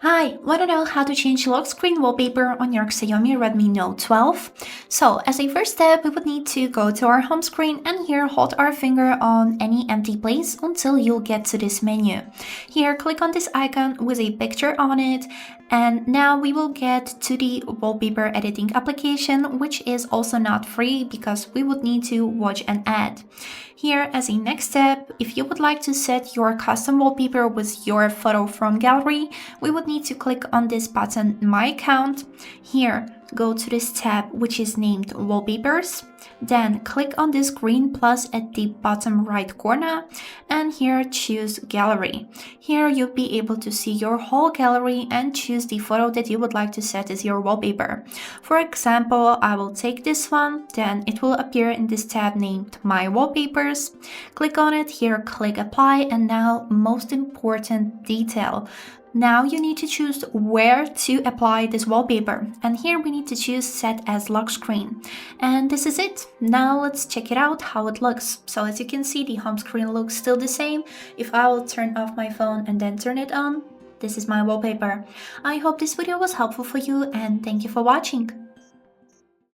Hi, want to know how to change lock screen wallpaper on your Xiaomi Redmi Note 12? So, as a first step, we would need to go to our home screen and here hold our finger on any empty place until you'll get to this menu. Here, click on this icon with a picture on it, and now we will get to the wallpaper editing application, which is also not free because we would need to watch an ad. Here, as a next step, if you would like to set your custom wallpaper with your photo from gallery, we would need to click on this button, My Account. Here, go to this tab which is named Wallpapers. Then click on this green plus at the bottom right corner and here choose Gallery. Here you'll be able to see your whole gallery and choose the photo that you would like to set as your wallpaper. For example, I will take this one, then it will appear in this tab named My Wallpapers. Click on it, here click Apply, and now most important detail. Now you need to choose where to apply this wallpaper, and here we need to choose Set as Lock Screen. And this is it. Now let's check it out how it looks. So as you can see, the home screen looks still the same. If I will turn off my phone and then turn it on, this is my wallpaper. I hope this video was helpful for you and thank you for watching.